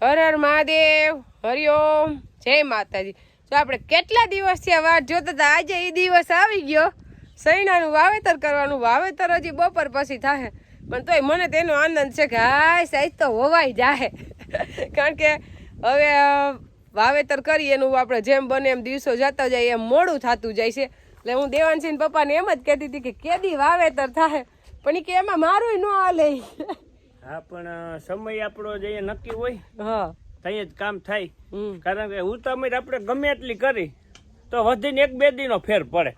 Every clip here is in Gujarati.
હર હર મહાદેવ, હરિઓમ, જય માતાજી। તો આપણે કેટલા દિવસથી આ વાત જોતા હતા, આજે એ દિવસ આવી ગયો। સૈણાનું વાવેતર કરવાનું, વાવેતર હજી બપોર પછી થાય, પણ તોય મને તેનો આનંદ છે કે હાય સાઈજ તો હોવાઈ જાય। કારણ કે હવે વાવેતર કરીએ એનું આપણે જેમ બને એમ દિવસો જતા જાય એમ મોડું થતું જાય છે। એટલે હું દેવાનસિંહ પપ્પાને એમ જ કહેતી હતી કે કેદી વાવેતર થાય, પણ એ કે એમાં મારું ન હાલે। હા, પણ સમય આપણો જે નક્કી હોય હા, ત્યાં જ કામ થાય। કારણ કે ઉતામર આપણે ગમે એટલી કરી તો વધીને 1-2 દીનો ફેર પડે,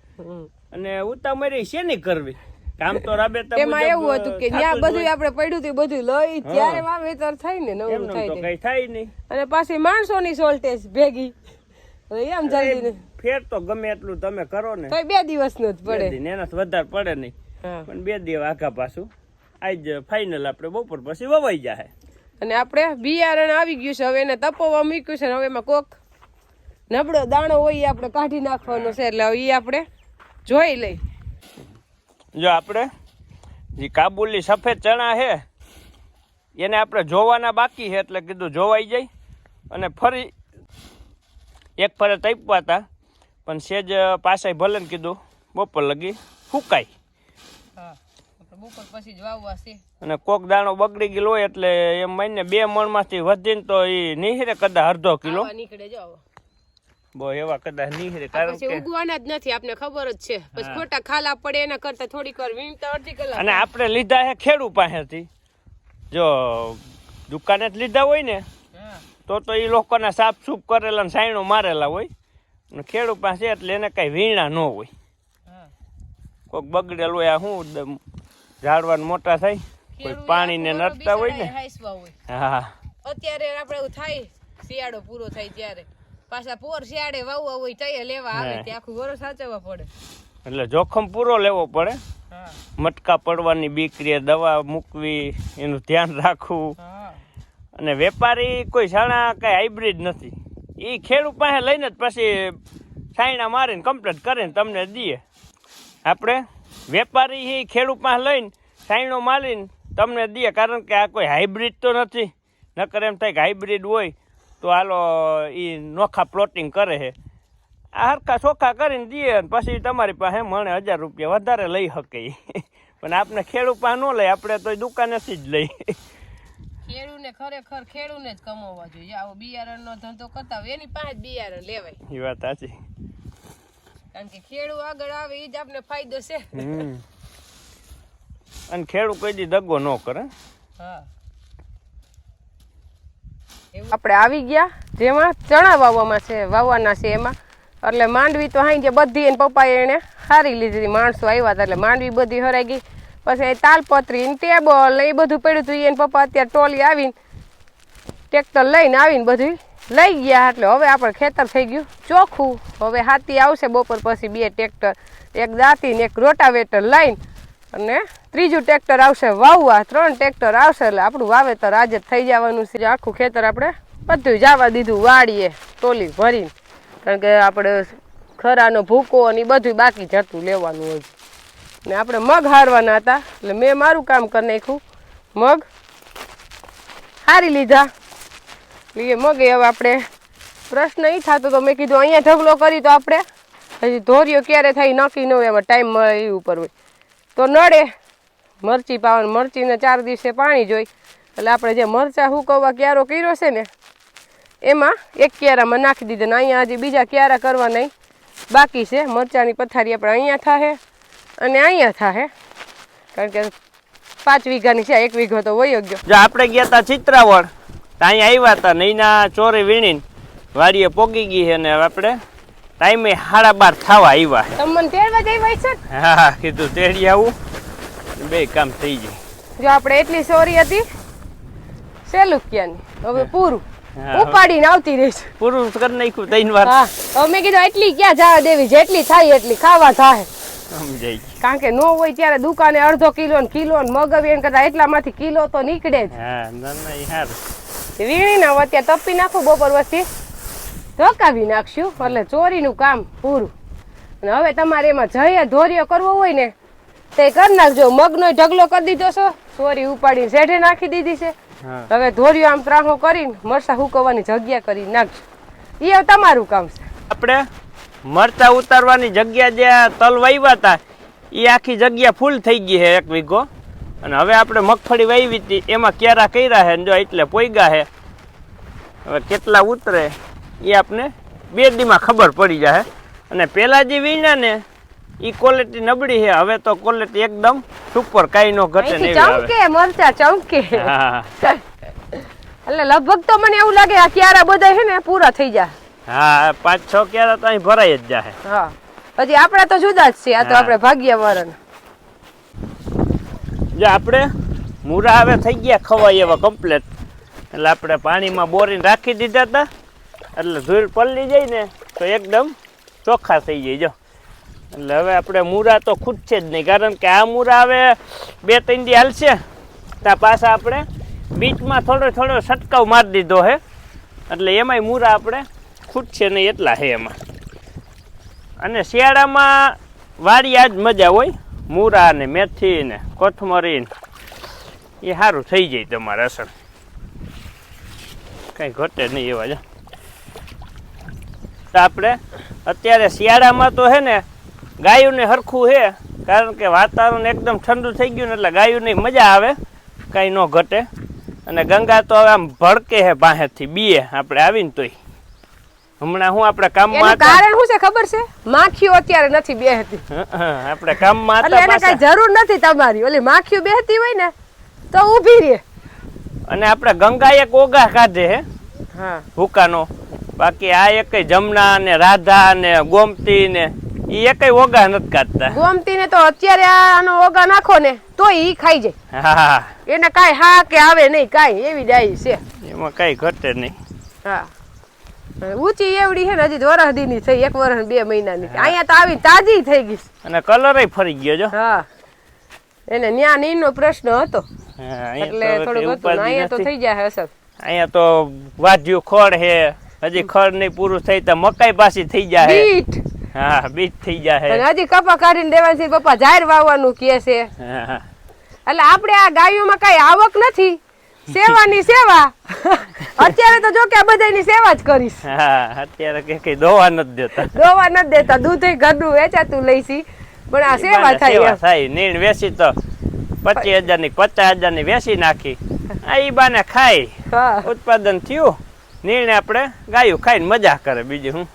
અને ઉતામરી શેની કરવી, કામ તો રાબેતા એમાં એવું હતું કે ત્યાં બધું આપણે પડ્યું હતું બધું લઈ ત્યારે વાવેતર થાય ને નવું થાય તો કઈ થાય નહીં, અને પાછી માણસોની શોર્ટેજ ભેગી એમ જલ્દી ફેર તો ગમે એટલું તમે કરો ને તો 2 દિવસનું જ પડે, એનાથી વધારે પડે નહીં, પણ 2 દિવસ આખા પાછું આજ ફાઇનલ આપણે બપોર પછી વવાઈ જાય। અને આપણે બિયારણ આવી ગયું છે, હવે એને તપવા મૂક્યું છે, હવે એમાં કોક નબળો દાણો હોય આપણે કાઢી નાખવાનો છે, એટલે એ આપણે જોઈ લઈ। જો આપણે જે કાબુલી સફેદ ચણા છે એને આપણે જોવાના બાકી છે, એટલે કીધું જોવાઈ જાય, અને ફરી એક ફરે તપવા હતા, પણ સેજ પાછા ભલે ને કીધું બપોર લગી ફૂકાય, બપોર પછી જ વાવવા છે, અને કોક દાણો બગડી ગયેલો હોય એટલે એમ માઈને 2 મણમાંથી વધીને તો એ નીહરે કદાચ અડધો કિલો નીકળે જાવ બહુ એવા કદાચ નીહરે, કારણ કે ઉગવાના જ નથી, આપને ખબર જ છે, પછી ખોટા ખાલા પડે એના કરતા થોડીક વાર વીણતા અડધી કલાક। અને આપણે લીધા છે ખેડૂ પાસેથી, જો દુકાને જ લીધા હોય ને તો એ લોકોના સાફ સૂફ કરેલા ને સાયણો મારેલા હોય, અને ખેડૂ પાસે એટલે એને કઈ વીણા ન હોય, કોઈક બગડેલું હોય, આ શું ઝાડવાન મોટા થાય, કોઈ પાણીને નડતા હોય ને। હા, અત્યારે આપણે એવું થાય શિયાળો પૂરો થાય ત્યારે પાછા પોર શિયાળે વાવવા હોય તૈયાર લેવા આવે, તે આખું વરસ સાચવવા પડે, એટલે જોખમ પૂરો લેવો પડે। મટકા પડવાની બીક રે, દવા મૂકવી, એનું ધ્યાન રાખવું, અને વેપારી કોઈ સાણા કઈ હાઇબ્રિડ નથી, એ ખેડૂત પાસે લઈને જ પછી સાયણા મારીને કમ્પ્લીટ કરીને તમને દઈએ। આપણે વેપારી એ ખેડૂત પાસે લઈને સાયણો મારીને તમને દઈએ, કારણ કે આ કોઈ હાઇબ્રિડ તો નથી, નકર એમ થાય કે હાઇબ્રિડ હોય તો હાલો એ નોખા પ્લોટિંગ કરે છે, આ હરખા ચોખ્ખા કરીને દઈએ પછી તમારી પાસે મને 1000 રૂપિયા વધારે લઈ શકે, પણ આપણે ખેડૂત પાસે ન લઈ, આપણે તો દુકાનેથી જ લઈ। ખેડૂને ખરેખર ખેડૂને જ કમાવા જોઈએ, આવો બિયારણનો ધંધો કરતા હોય એની પાસે બિયારણ લેવાય, એ વાત સાચી, કારણ કે ખેડૂ આગળ આવે એ જ આપણે ફાયદો છે। અને ખેડૂત કોઈ દી દગો ન કરે। હા, આપણે આવી ગયા જેમાં ચણા વાવવાના છે એમાં, એટલે માંડવી તો હાઈ જે બધી એને પપ્પાએ એને હારી લીધી, માણસો આવ્યા હતા એટલે માંડવી બધી હરાઈ ગઈ, પછી તાલપત્રી ને ટેબલ એ બધું પડ્યું હતું, એને પપ્પા અત્યારે ટોલી આવીને ટ્રેક્ટર લઈને આવીને બધું લઈ ગયા, એટલે હવે આપણે ખેતર થઈ ગયું ચોખ્ખું। હવે હાથી આવશે બપોર પછી 2 ટ્રેક્ટર, એક દાંતી ને એક રોટાવેટર લઈને, અને ત્રીજું ટ્રેક્ટર આવશે વાવવા, 3 ટ્રેક્ટર આવશે, એટલે આપણું વાવેતર આજે જ થઈ જવાનું છે। આખું ખેતર આપણે બધું જવા દીધું વાડીએ ટોલી ભરીને, કારણ કે આપણે ખરાનો ભૂકો અને એ બધું બાકી જતું લેવાનું હોય, ને આપણે મગ હારવાના હતા, એટલે મેં મારું કામ કરી નાખ્યું, મગ હારી લીધા। એટલે મગે હવે આપણે પ્રશ્ન એ થતો તો મેં કીધું અહીંયા ઢગલો કરી તો આપણે હજી ધોરીઓ ક્યારે થાય નક્કી ન હોય, એમાં ટાઈમ મળે એ ઉપર હોય તો નડે, મરચી પાવાનું, મરચીને 4 દિવસે પાણી જોઈ, એટલે આપણે જે મરચાં હુકવવા ક્યારો કર્યો છે ને એમાં એક ક્યારામાં નાખી દીધા, ને અહીંયા હજી બીજા ક્યારા કરવા નહીં બાકી છે। મરચાંની પથારી આપણે અહીંયા થાય અને અહીંયા થાય, કારણ કે 5 વીઘાની છે, 1 વીઘો તો વયો ગયો। જો આપણે ગયા હતા ચિત્રાવળ, અહીંયા આવ્યા હતા નૈના ચોરી વીણીને વાડીએ પોગી ગઈ છે, ને આપણે ટાઈમે 12:30 થવા આવ્યા। તમને તેડવા જઈ હોય છે? હા, કીધું તેડી આવું, 2 કામ થઈ જાય। જો આપણે એટલી સોરી હતી સેલુકિયાની, હવે પૂરું ઉપાડીને આવતી રહીશ, પૂરું કરી નાખ્યું 3 વાર। હા, હવે મેં કીધું એટલી ક્યાં જવા દેવી, જેટલી થાય એટલી ખાવા થાય, સમજાય, કારણ કે નો હોય ત્યારે દુકાને અડધો કિલો ને મગાવી એને કરતા એટલામાંથી કિલો તો નીકળે જ। હા, ના એ સારું, વીણીને હવે અત્યારે તપી નાખું, બપોર વસ્તી ધોકાવી નાખશું, એટલે ચોરીનું કામ પૂરું। અને હવે તમારે એમાં જઈએ ધોરીઓ કરવો હોય ને તે કરી નાખજો, મગનો ઢગલો કરી દીધો છો, ચોરી ઉપાડીને શેઢે નાખી દીધી છે, હા. હવે ધોર્યો આમ ત્રાહો કરીને મરસા હુકવવાની જગ્યા કરી નાખજો. એ હવે તમારું કામ છે. આપણે મરચા ઉતારવાની જગ્યા જે તલ વાવ્યા હતા એ આખી જગ્યા ફૂલ થઈ ગઈ છે 1 વીઘો. અને હવે આપણે મગફળી વાવી હતી એમાં ક્યારા કર્યા છે જો એટલે પોઈગા છે. હવે કેટલા ઉતરે એ આપણે 2 દીમાં ખબર પડી જાય. અને પેલા જે વીણા ને એ ક્વોલિટી નબળી છે. હવે તો ક્વોલિટી એકદમ સુપર, કાંઈ નો ઘટે અહીંથી નહીં આવે. ચમકે મરચા ચમકે. હા એટલે લગભગ તો મને એવું લાગે આ ક્યારા બધા છે ને પૂરા થઈ જાય. હા 5-6 ક્યારા તો અહીં ભરાઈ જ જાય. હા હજી આપણા તો જુદા જ છે. આ તો આપણે ભાગ્યવાળા. જો આપણે મૂરા હવે થઈ ગયા ખવાય એવા કમ્પ્લેટ. એટલે આપણે પાણીમાં બોરીને રાખી દીધા હતા એટલે ધૂળ પલળી જાય ને તો એકદમ ચોખ્ખા થઈ જાય. જો એટલે હવે આપણે મૂરા તો ખૂટશે જ નહીં, કારણ કે આ મૂરા હવે 2-3 દી હાલશે ત્યાં પાછા આપણે બીચમાં થોડો છંટકાવ મારી દીધો છે એટલે એમાંય મૂરા આપણે ખૂટશે નહીં એટલા છે એમાં. અને શિયાળામાં વાડી આ જ મજા હોય. મૂરા ને મેથી ને કોથમરી ને એ સારું થઈ જાય તમારે અસર, કંઈ ઘટે નહીં એવા. જ આપણે અત્યારે શિયાળામાં તો છે ને ગાયોને હરખું છે, કારણ કે વાતાવરણ એકદમ ઠંડુ થઈ ગયું ને એટલે ગાયોની મજા આવે, કાંઈ ન ઘટે. અને ગંગા તો હવે આમ ભડકે છે બાહેથી બીએ આપણે આવીને તોય. હમણાં હું આપણે કામમાં હતા, કારણ શું છે ખબર છે? માખીઓ અત્યારે નથી બેહતી. આપણે કામમાં એટલે એને કઈ જરૂર નથી તમારી. ઓલી માખીઓ બેહતી હોય ને તો ઊભી રહે. અને આપણે ગંગા એક ઓગા કાઢે હે ભૂકાનો, બાકી આ એકય જમના ને રાધા ને ગોમતી ને એ એકય ઓગા નથી કાઢતા. ગોમતી ને તો અત્યારે આનો ઓગા નાખો ને તો ઈ ખાઈ જાય. હા એને કાઈ હા કે આવે નહીં, કાઈ એવી ડાઈ છે. એમાં કઈ ઘટે નહીં. હા ઊંચી એવડી છે ને, હજી વરસદી ની થઈ, 1 વર્ષ 2 મહિનાની. અહીંયા તો આવી તાજી થઈ ગઈ અને કલર ફરી ગયો. જો હા એને ન્યા નીનો પ્રશ્ન હતો એટલે થોડું હતું. અહીંયા તો થઈ જાય અસર. અહીંયા તો વાઢ્યું ખડ હે, હજી ખડ નહીં પૂરું થઈ તો મકાઈ પાછી થઈ જાય. બીટ હા બીટ થઈ જાય. હજી કપા કાઢીને દેવાની છે. પપ્પા જાહેર વાવવાનું કે છે. એટલે આપણે આ ગાયોમાં કઈ આવક નથી, સેવાની સેવા. અત્યારે તો જો કે આ બધાની સેવા જ કરીશ. હા અત્યારે કઈ દોવા નથી દેતા, દોવા નથી દેતા, દૂધ ઘરનું વેચાતું લઈશી, પણ આ સેવા થાય. થાય નીણ વેચી તો 25,000 ની 50,000 ની વેચી નાખી. આ ઈ બાને ખાઈ ઉત્પાદન થયું, નીણે આપણે ગાયું ખાઈને મજા કરે. બીજું હું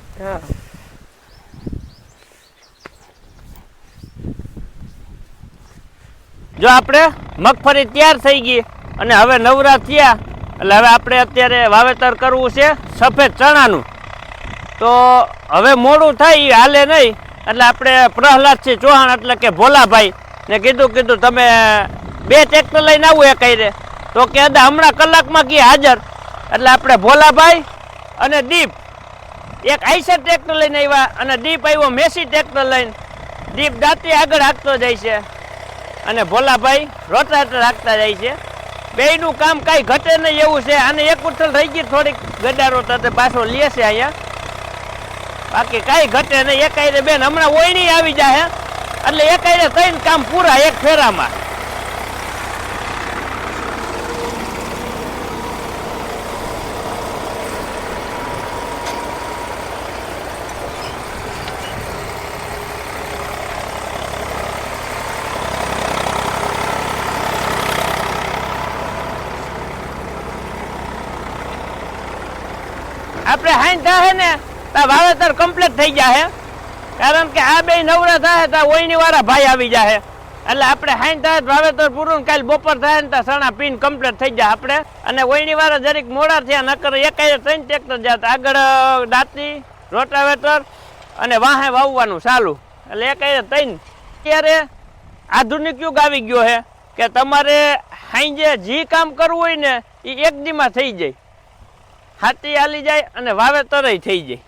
જો આપણે મગફળી તૈયાર થઈ ગઈ અને હવે નવરા થયા એટલે હવે આપણે અત્યારે વાવેતર કરવું છે સફેદ ચણાનું. તો હવે મોડું થાય એ હાલે નહીં એટલે આપણે પ્રહલાદસિંહ ચૌહાણ એટલે કે ભોલાભાઈ ને કીધું તમે 2 ટ્રેક્ટર લઈને આવું એ કઈ રે. તો કે હમણાં કલાકમાં કી હાજર. એટલે આપણે ભોલાભાઈ અને દીપ એક આઈસર ટ્રેક્ટર લઈને આવ્યા અને દીપ આવ્યો મેસી ટ્રેક્ટર લઈને. દીપ દાંતી આગળ હાંકતો જાય છે અને ભોલાભાઈ રોટાવેટર હાંકતા જાય છે. બેયનું કામ કાંઈ ઘટે નહીં એવું છે. આને એક ઉઠલ થઈ ગઈ થોડીક ગડારો તો પાછો લે છે અહીંયા, બાકી કાંઈ ઘટે નહીં. એકાયરે બેન હમણાં ઓયણી આવી જાય એટલે એકાયરે 3 કામ પૂરા એક ફેરામાં. આપણે હાઈ થાય ને ત્યાં વાવેતર કમ્પ્લીટ થઈ જાય, કારણ કે આ 2 નવરા થાય ત્યાં ઓયણી વાળા ભાઈ આવી જાય. એટલે આપણે હાઈ થાય વાવેતર પૂરું, કાલે બપોર થાય ને ત્યાં સણા પીન કમ્પ્લીટ થઈ જાય આપણે. અને ઓયણી વાળા જરીક મોડા થયા, નકર એકાયે 3 ટ્રેક્ટર જતા આગળ દાંતી રોટાવેટર અને વાહે વાવવાનું ચાલુ. એટલે એકાયે 3. અત્યારે આધુનિક યુગ આવી ગયો છે કે તમારે હાઈ જે કામ કરવું હોય ને એ 1 દીમાં થઈ જાય, હાથી હાલી જાય અને વાવેતર થઈ જાય.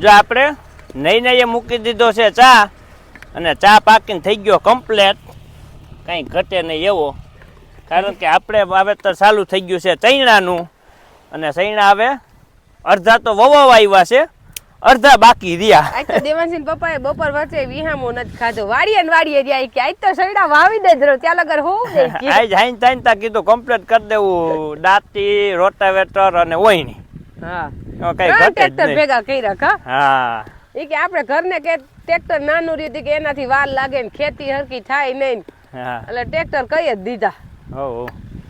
જો આપણે નહીં મૂકી દીધો છે ચા, અને ચા પાકીને થઈ ગયો કમ્પ્લેટ, કંઈ ઘટે નહીં એવો. કારણ કે આપણે વાવેતર ચાલુ થઈ ગયું છે ચૈણાનું, અને ચૈણા હવે અડધા તો વવાવા આવ્યા છે અડધા બાકી રહ્યા. આજ તો દેવાંશી પપ્પાએ બપોર વચ્ચે વિહામો નથી ખાધો. વાડીએ ને વાડીએ રહ્યા કે આજ તો સૈડા વાવી દે જ ત્યાં લગર હોવું દે કે. આજ હાઈન તાઈન તા કીધું કમ્પ્લીટ કરી દેવું, દાંતી, રોટાવેટર અને ઓયણી. હા એમાં કઈ ઘટે જ ટ્રેક્ટર નહીં. ભેગા કર્યા કા. હા એ કે આપણે ઘરને કે ટ્રેક્ટર નાનું રહ્યું કે એનાથી વાર લાગે ને ખેતી હરકી થાય નહીં, હા એટલે ટ્રેક્ટર કઈ જ દીધા. હો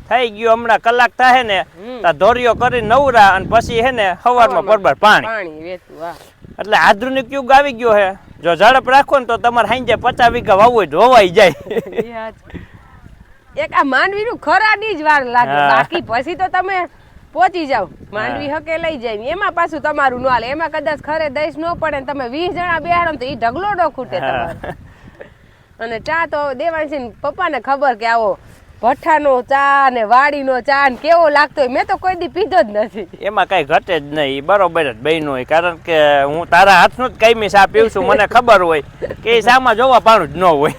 થઈ ગયું. હમણાં કલાક થાય ને તા ધોરીઓ કરી નવરા અને પછી હે ને સવારમાં બરોબર પાણી. પાણી વેચવું. હા એટલે આધુનિક યુગ આવી ગયો હે. જો ઝડપ રાખો ને તો તમારે હાંજે 50 વીઘા વાવવું ધોવાઈ જાય. એક આ માંડવી નું ખરાની જ વાર લાગે, હા. બાકી પછી તો તમે પહોંચી જાવ. માંડવી હકે લઈ જાય ને એમાં પાછું તમારું ન હાલે. એમાં કદાચ ખરે દઈશ ન પડે ને તમે 20 જણા બેહાડો ને તો એ ઢગલો ન ખૂટે તમારે. અને ચા તો દેવાંશી પપ્પાને ખબર કે આવો ભઠ્ઠાનો ચા ને વાડીનો ચા ને કેવો લાગતો હોય. મેં તો કોઈ દી પીધો જ નથી. એમાં કઈ ઘટે જ નહીં, બરોબર જ બન્યું હોય. કારણ કે હું તારા હાથનું જ કાયમી ચા પીવું છું, મને ખબર હોય કે એ ચામાં જોવા પાણું જ ન હોય.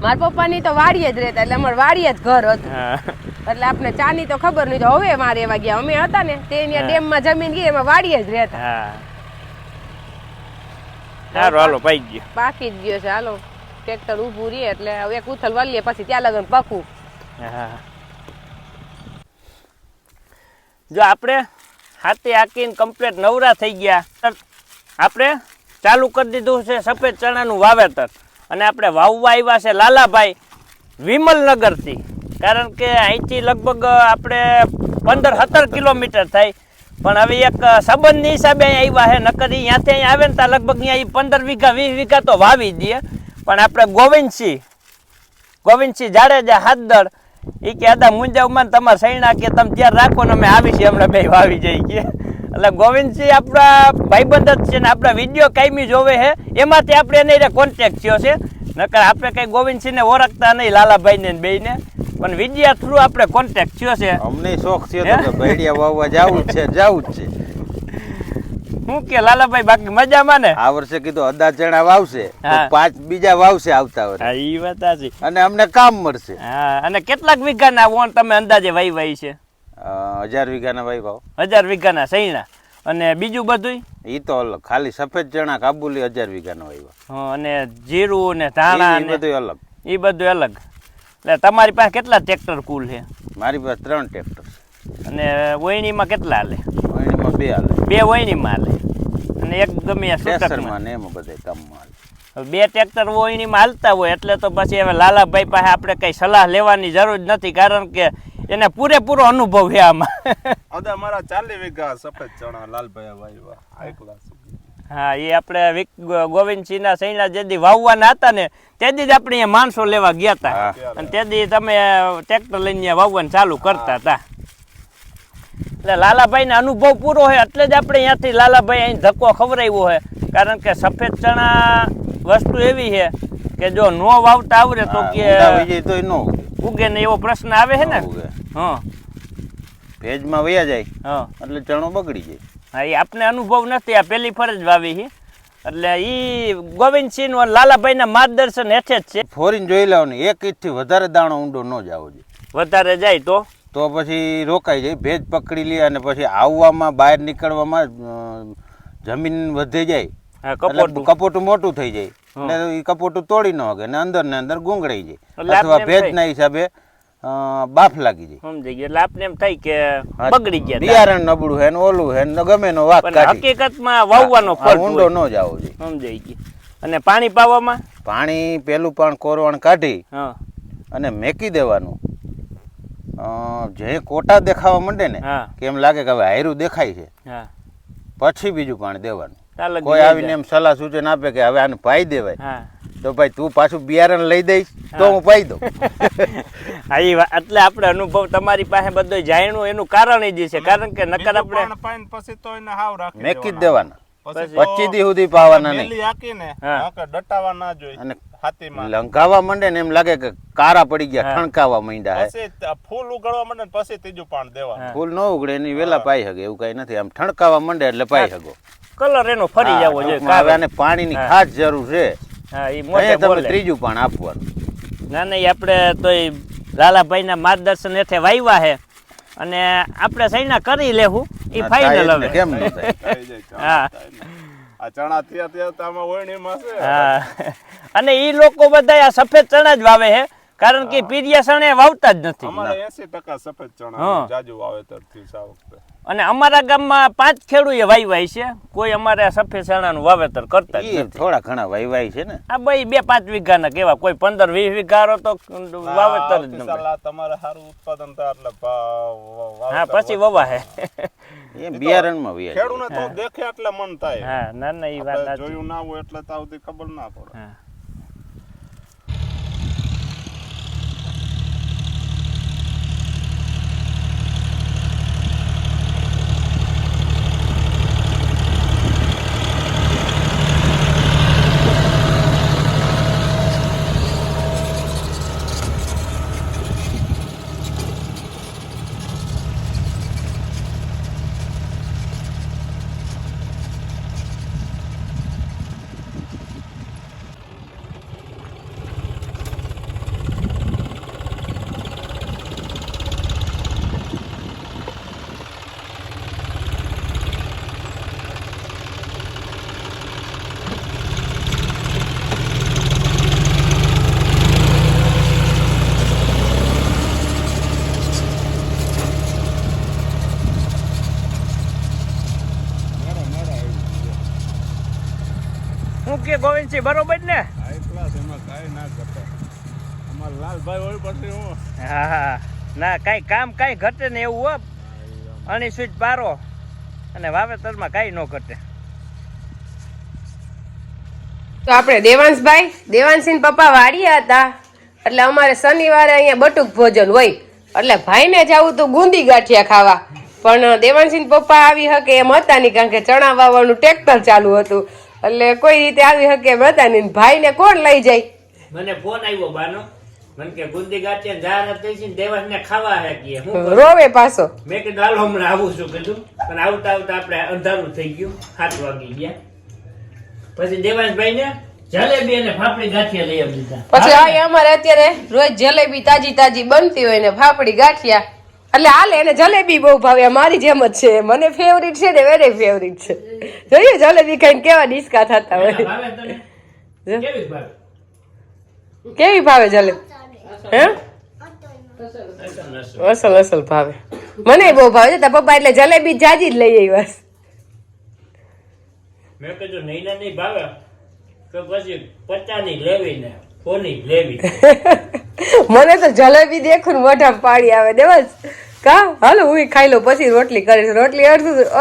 મારા પપ્પાની તો વાડીએ જ રહેતા, એટલે અમારે વાડીએ જ ઘર હતું. હા. એટલે આપણે ચાની તો ખબર નહીં. તો હવે મારે એવા ગયા અમે હતા ને તે અહીંયા ડેમમાં જમીન ગઈ એમાં વાડીએ જ રહેતા. હા સારું હાલો પાઈ ગયો. બાકી જ ગયો છે. હાલો ટ્રેક્ટર ઊભું રહે એટલે હવે એક ઉથલ વાલીએ પછી ત્યાં લગન પાકું. હા જો આપણે હાથે હાકીને કમ્પ્લીટ નવરા થઈ ગયા, આપણે ચાલુ કરી દીધું છે સફેદ ચણાનું વાવેતર. અને આપણે વાવવા આવ્યા છે લાલાભાઈ વિમલનગરથી. કારણ કે અહીંથી લગભગ આપણે 15-17 કિલોમીટર થાય, પણ હવે એક સંબંધની હિસાબે અહીં આવ્યા છે. નકર અહીંયાથી અહીં આવે ને ત્યાં લગભગ અહીંયા 15 વીઘા 20 વીઘા તો વાવી દઈએ. પણ આપણે ગોવિંદસિંહ જાડેજા હાથદળ એ કે આદા મુંજાવમાં તમારા સૈણા કે તમે ત્યાં રાખો ને અમે આવી છીએ, હમણાં બે વાવી જઈ કે. એટલે ગોવિંદસિંહ આપણા ભાઈબંધ જ છે ને આપણા વિડીયો કાયમી જોવે છે, એમાંથી આપણે એને કોન્ટેક્ટ થયો છે. નકર આપણે કઈ ગોવિંદસિંહને ઓળખતા નહીં, લાલાભાઈને ને બેયને, પણ વિડીયા થ્રુ આપણે કોન્ટેક્ટ થયો છે. અમને શોખ છે તો કે ભેડિયા વાવવા જાવું જ છે. શું કે લાલાભાઈ બાકી મજામાં ને? આ વર્ષે કીધું અદા ચણા વાવશે તો હા. 5 બીજા વાવશે આવતા વર્ષે, હા ઈ વાત સાચી. અને અમને કામ મળશે. હા અને કેટલાક વીઘાના વોણ તમે અંદાજે વાઈ છે? 1000 વીઘાના ભાઈ ભાવ. 1000 વીઘાના સૈણા. અને બીજું બધું? ઈ તો અલગ, ખાલી સફેદ ચણા કાબુલી 1000 વીઘાના વાવ્યા. અને જીરું ને ધાણા ઈ ને બધું અલગ. એ બધું અલગ. એટલે તમારી પાસે કેટલા ટ્રેક્ટર કુલ છે? મારી પાસે 3 ટ્રેક્ટર છે. અને વયણીમાં કેટલા હાલે? એમાં 2 હાલે, 2 વયણીમાં હાલે અને એક ગમે આ ટ્રેક્ટરમાં છૂટકમાં. ને એમાં બધે કામમાં હાલે. 2 ટ્રેક્ટર વયણીમાં હાલતા હોય એટલે તો પછી હવે લાલાભાઈ પાસે આપણે કઈ સલાહ લેવાની જરૂર નથી, કારણ કે એને પૂરેપૂરો અનુભવ છે આમાં. અદા મારા 40 વીઘા સફેદ ચણા લાલભાઈ વાવ્યા, હાઈ ક્લાસ. હા એ આપણે ગોવિંદસિંહના સૈણા જેદી વાવવાના હતા ને તેદી જ આપણે અહીંયા માણસો લેવા ગયા હતા. હા. અને તેદી તમે ટ્રેક્ટર લઈને અહીંયા વાવવાનું ચાલુ કરતા હતા. એટલે લાલાભાઈને અનુભવ પૂરો હોય એટલે જ આપણે અહીંયાથી લાલાભાઈ અહીં ધક્કો ખવડાવ્યો હોય. કારણ કે સફેદ ચણા વસ્તુ એવી છે કે જો નો વાવતા આવડે તો કે ઊંડા વહી જાય તોય ન ઉગે. ઉગે ને એવો પ્રશ્ન આવે છે ને. ન ઉગે. હા ભેજમાં વયા જાય હા એટલે ચણો બગડી જાય. હા એ આપણે અનુભવ નથી, આ પહેલી ફરજ વાવી છે. એટલે ઈ ગોવિંદસિંહ અને લાલાભાઈના માર્ગદર્શન હેઠે જ છે. ફોરીને જોઈ લેવાનું, 1 ઇંચથી વધારે દાણો ઊંડો ન જાવો જોઈએ. વધારે જાય તો પછી રોકાઈ જાય, ભેજ પકડી લે, અને પછી આવવામાં બહાર નીકળવામાં જમીન વધે જાય. હા, એટલે કપોટું મોટું થઈ જાય, એટલે એ કપોટું તોડી ન શકે ને અંદર ને અંદર ગુંગળાઈ જાય, એટલે અથવા આપણે એમ ભેજના હિસાબે બાફ લાગી જાય. સમજી ગયો. એટલે આપણે એમ થાય કે બગડી ગયા. બિયારણ નબળું હે ને ઓલું હે ને ગમે નો વાક પણ કાઢી. હકીકતમાં વાવવાનો ફરક ઊંડો હોય. ન જાવો જોઈએ. સમજાઈ ગયું. અને પાણી પાવામાં પાણી પેલું પણ કોરવણ કાઢી હા અને મેકી દેવાનું. જે કોટા દેખાવા માંડે ને હા કે એમ લાગે કે હવે હાયરું દેખાય છે, હા પછી બીજું પાણી દેવાનું. ચાલો કોઈ આવીને એમ સલાહ સૂચન આપે કે હવે આને પાઈ દેવાય, હા તો ભાઈ તું પાછું બિયારણ લઈ દઈશ તો હું પાઈ દઉં. હા એ એટલે આપણે અનુભવ તમારી પાસે બધો જાણ્યું એનું કારણ એ જ છે. કારણ કે નકર આપણે પાણી પછી તો એને હાવ રાખી મેકી જ દેવાના, પછી 25 દી સુધી પાવાના નહીં. મેલી હાકીને હા. નકર ડટાવા ના જોઈએ. અને હાથીમાં લંઘાવા માંડે ને એમ લાગે કે કારા પડી ગયા, ઠણકાવા માંડ્યા હે. પછી ફૂલ ઉગાડવા માંડે ને પછી ત્રીજું પાણી દેવાનું. ફૂલ ન ઉગડે એની વેલા પાઈ શકે એવું કઈ નથી. આમ ઠણકાવા માંડે એટલે પાઈ શકો. કલર એનો ફરી જવો જોઈએ. હવે આને પાણીની ખાસ જરૂર છે, હા એ મોટે અહીંયા તમે બોલે. ત્રીજું પાણી આપવાનું. ના નહીં આપણે તો લાલાભાઈના માર્ગદર્શન હેઠે વાવ્યા છે અને આપણે સૈના કરી લેવું ઈ ના, ફાઇનલ થાય જ ને, હવે કેમ ન થાય? થઈ જાય ચણા હા. થાય ને. આ ચણા થયા ત્યાં તો આમાં ઓયણીમાં છે હા અને ઈ લોકો બધા આ સફેદ ચણા જ વાવે છે કારણ કે પીરિયા ચણે વાવતા જ નથી અમારે 80% સફેદ ચણા હા. જાજુ વાવેતર થયું છે આ વખતે. અને અમારા ગામમાં 5 ખેડૂએ વાવ્યા છે કોઈ અમારે આ સફેદ ચણાનું વાવેતર કરતા જ ઈ નથી થોડા ઘણા વાયવાય છે ને. આ ભાઈ 2-5 વીઘાના કેવા કોઈ 15-20 વીઘારો તો વાવેતર જ આવતી ન સાલ આ તમારે સારું ઉત્પાદન થાય એટલે હા પછી વવા હે એ બિયારણમાં વ્યાજ. ખેડૂને તો દેખે એટલે મન થાય હા ના ના ઈ વાત આપણે સાચી. જોયું ના હોય એટલે તો આવતી ખબર ના પડે. હા હું કે ગોવિંદસિંહ બરોબર ને હાઈ ક્લાસ એમાં કાંઈ ના ઘટે. અમારા લાલભાઈ હોય પછી હું હા હા ના કાંઈ કામ કાંઈ ઘટે ને એવું હો અણી સ્વીટ પારો અને વાવેતરમાં કાંઈ ન ઘટે. તો આપણે દેવાંશભાઈ પપ્પા વાડિયા હતા એટલે અમારે શનિવારે અહીંયા બટુક ભોજન હોય એટલે ભાઈને જવું તો ગુંદી ગાંઠિયા ખાવા પણ દેવાંશીન પપ્પા આવી શકે એમ હતા નહીં કારણ કે ચણા વાવવાનું ટ્રેક્ટર ચાલુ હતું એટલે કોઈ રીતે આવી શકે એમ હતા નહીં. ભાઈને કોણ લઈ જાય? મને ફોન આવ્યો બાનો મને કે ગુંદી ગાંઠિયા જાહેરાત થઈ છે ને દેવાસને ખાવા હે કે હું રોવે પાછો. મેં કીધું હાલો હમણાં આવું છું કીધું પણ આવતા આવતા આપણે અંધારું થઈ ગયું 7 વાગી ગયા પછી દેવાંશભાઈ ને જલેબી અને ફાફડી ગાંઠિયા લઈ આવી દીધા. પછી અહીંયા અમારે અત્યારે રોજ જલેબી તાજી તાજી બનતી હોય ને ફાફડી ગાંઠિયા એટલે હાલે એને જલેબી બહુ ભાવે મારી જેમ જ છે મને ફેવરિટ છે ને વેરે ફેવરિટ છે. જોઈએ જલેબી ખાઈને કેવા ડિસ્કા થતા હોય. ભાવે તને? કેવી ભાવે? કેવી ભાવે જલેબી? હે અસલ. અસલ ભાવે મને બહુ ભાવે છે. તારા પપ્પા એટલે જલેબી જાજી જ લઈ આવ્યા. મેં કીધું નહીં નહીં ભાવે તો પછી 50 ની લેવી ને 100 ની લેવી. મને તો જલેબી દેખું ને મોઢા પાડી આવે દેવાસ કા હાલો હું ખાઈ લઉં પછી રોટલી કરીશ. રોટલી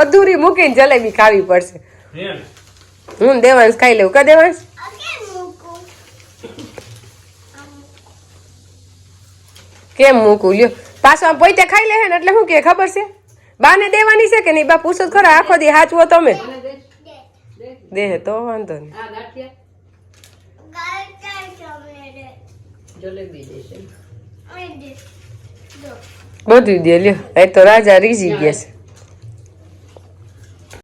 અધૂરી મૂકીને જલેબી ખાવી પડશે. એમ? હું દેવાંશ ખાઈ લઉં કા દેવાંશ? કેમ મૂકું લ્યો પાછો આમ પોઈતે ખાઈ લે ને એટલે શું કે ખબર છે બાને દેવાની છે કે નહીં? બા પૂછો તો ખરા આખો દી હાચવો તમે દે તો વાંધો નહીં. બધું દે લ્યો એ તો રાજા રીઝી ગયા છે.